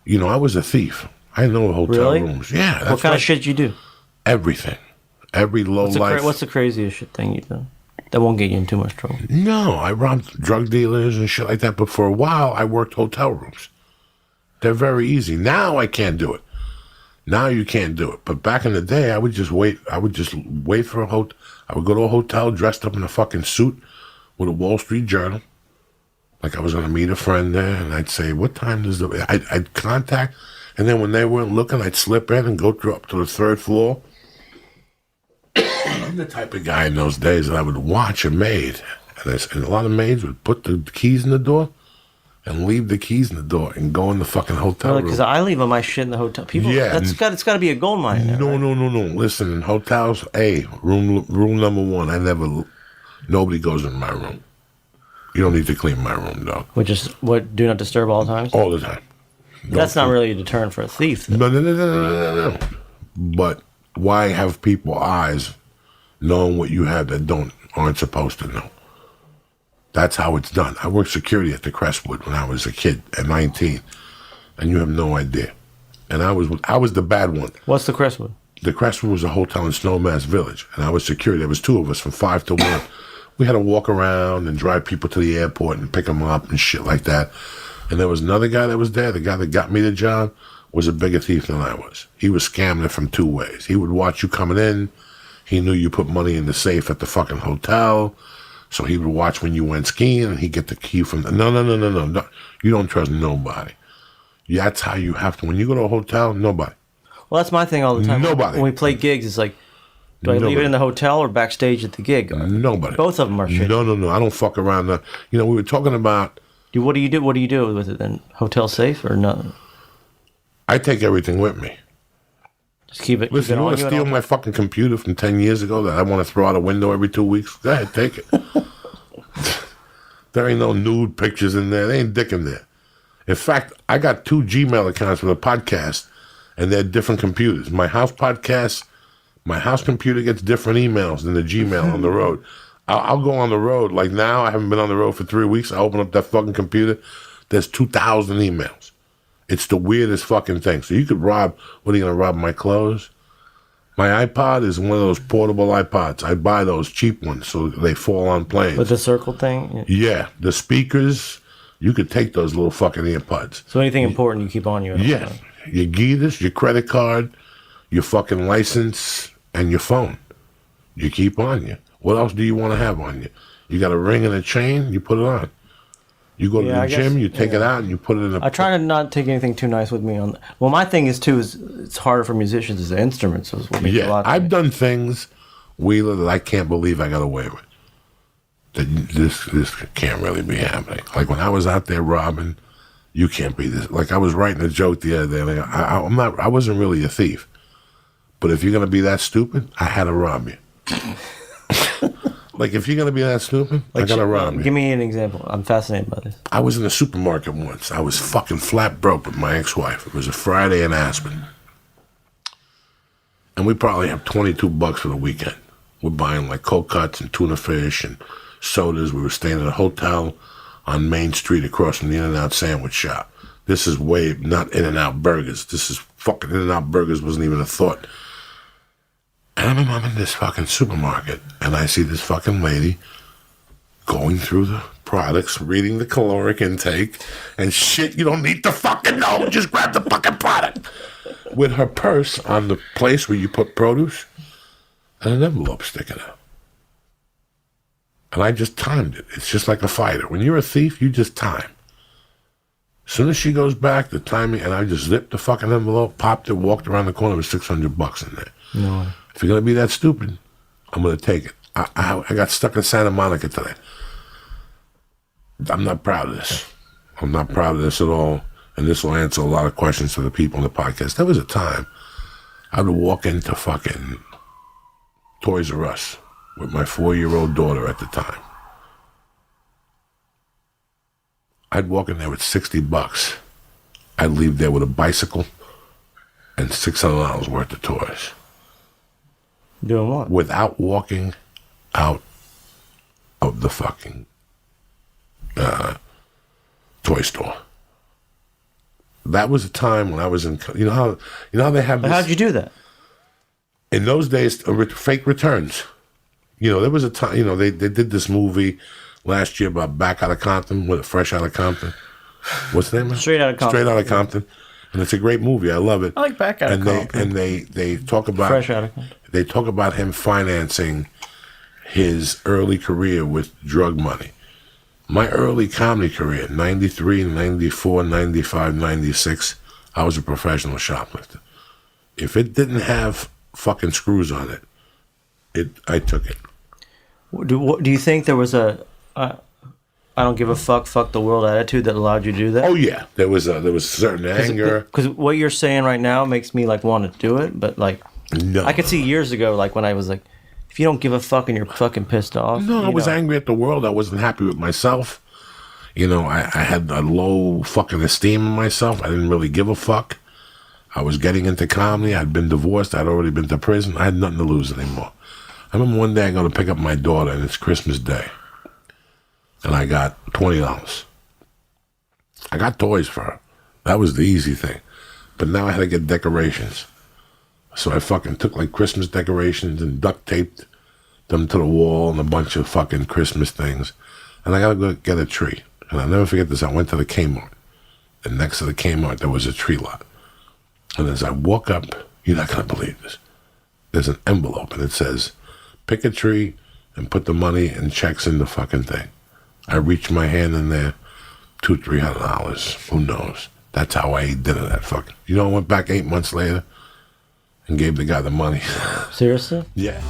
I was a thief. I know hotel rooms. Yeah. What kind of shit did you do? Everything. Every low life. What's the craziest shit thing you've done that won't get you in too much trouble? No, I robbed drug dealers and shit like that. But for a while, I worked hotel rooms. They're very easy. Now I can't do it. Now you can't do it. But back in the day, I would just wait. I would just wait for a hotel. I would go to a hotel dressed up in a fucking suit with a Wall Street Journal. Like I was going to meet a friend there, and I'd say, what time does I'd contact, and then when they weren't looking, I'd slip in and go up to the third floor. I'm the type of guy in those days that I would watch a maid, and a lot of maids would put the keys in the door and leave the keys in the door and go in the fucking hotel room. Because I leave all my shit in the hotel. People, it's got to be a gold mine there, right? No. Listen, in hotels, rule number one, nobody goes in my room. You don't need to clean my room, dog. Which is what? Do not disturb all times? All the time. That's not really a deterrent for a thief, though. No. But why have people eyes knowing what you have that aren't supposed to know? That's how it's done. I worked security at the Crestwood when I was a kid at 19, and you have no idea. And I was the bad one. What's the Crestwood? The Crestwood was a hotel in Snowmass Village, and I was security. There was two of us from 5 to 1. We had to walk around and drive people to the airport and pick them up and shit like that. And there was another guy that was there. The guy that got me the job was a bigger thief than I was. He was scamming it from two ways. He would watch you coming in. He knew you put money in the safe at the fucking hotel. So he would watch when you went skiing, and he'd get the key from No. You don't trust nobody. That's how you have to. When you go to a hotel, nobody. Well, that's my thing all the time. Nobody. When we play gigs, it's like, do I leave it in the hotel or backstage at the gig? Nobody. Both of them are shit. No. I don't fuck around. We were talking about... What do you do? What do you do with it then? Hotel safe or no? I take everything with me. Just keep it. Listen, you want to steal my fucking computer from 10 years ago that I want to throw out a window every 2 weeks? Go ahead, take it. There ain't no nude pictures in there. There ain't dick in there. In fact, I got 2 Gmail accounts for the podcast, and they're different computers. My house computer gets different emails than the Gmail on the road. I'll go on the road. Like now, I haven't been on the road for 3 weeks. I open up that fucking computer. There's 2,000 emails. It's the weirdest fucking thing. So you could rob, what are you going to rob, my clothes? My iPod is one of those portable iPods. I buy those cheap ones so they fall on planes. With the circle thing? Yeah. The speakers, you could take those little fucking earpods. So anything important you keep on you? Yeah. Your Gitas, your credit card, your fucking license, and your phone. You keep on you. What else do you want to have on you? You got a ring and a chain, you put it on. You go to the gym, you take it out, and you put it in a... I try to not take anything too nice with me. Well, my thing is, too, is it's harder for musicians as the instruments. So what makes a lot I've done things, Wheeler, that I can't believe I got away with. That this can't really be happening. Like when I was out there robbing, you can't be this. Like I was writing a joke the other day. Like, I wasn't really a thief. But if you're going to be that stupid, I had to rob you. Like, if you're going to be that stupid, I got to rob you. Give me an example. I'm fascinated by this. I was in a supermarket once. I was fucking flat broke with my ex-wife. It was a Friday in Aspen. And we probably have $22 for the weekend. We're buying like cold cuts and tuna fish and sodas. We were staying at a hotel on Main Street across from the In-N-Out sandwich shop. This is not In-N-Out burgers. This is fucking In-N-Out burgers wasn't even a thought. And I'm in this fucking supermarket, and I see this fucking lady going through the products, reading the caloric intake, and shit you don't need to fucking know. Just grab the fucking product. With her purse on the place where you put produce, and an envelope sticking out. And I just timed it. It's just like a fighter. When you're a thief, you just time. As soon as she goes back, the timing, and I just zipped the fucking envelope, popped it, walked around the corner with $600 in there. No. If you're going to be that stupid, I'm going to take it. I got stuck in Santa Monica today. I'm not proud of this. I'm not proud of this at all. And this will answer a lot of questions for the people on the podcast. There was a time I would walk into fucking Toys R Us with my 4-year-old daughter at the time. I'd walk in there with $60. I'd leave there with a bicycle and $600 worth of toys. Doing what? Without walking out of the fucking toy store. that was a time when I was in. You know how they have. But how'd you do that? In those days, fake returns. You know, there was a time. You know, they did this movie last year about Back Out of Compton, with Fresh Out of Compton. What's the name? Straight Outta Compton. Straight Out of Compton, and it's a great movie. I love it. I like Back Out of Compton. And they talk about Fresh Outta Compton. They talk about him financing his early career with drug money. My early comedy career, 93, 94, 95, 96, I was a professional shoplifter. If it didn't have fucking screws on it, I took it. Do you think there was a I don't give a fuck the world attitude that allowed you to do that? Oh yeah, there was certain anger. Because what you're saying right now makes me like want to do it, but like No, I could see years ago, like when I was like, if you don't give a fuck and you're fucking pissed off. No, I was angry at the world. I wasn't happy with myself. You know, I had a low fucking esteem of myself. I didn't really give a fuck. I was getting into comedy. I'd been divorced. I'd already been to prison. I had nothing to lose anymore. I remember one day I go to pick up my daughter, and it's Christmas Day. And I got $20. I got toys for her. That was the easy thing. But now I had to get decorations. So I fucking took like Christmas decorations and duct taped them to the wall and a bunch of fucking Christmas things. And I gotta go get a tree. And I'll never forget this. I went to the Kmart. And next to the Kmart, there was a tree lot. And as I walk up, you're not gonna believe this. There's an envelope and it says, pick a tree and put the money and checks in the fucking thing. I reached my hand in there, $200-300. Who knows? That's how I ate dinner that fucking. You know, I went back 8 months later and gave the guy the money. Seriously? Yeah.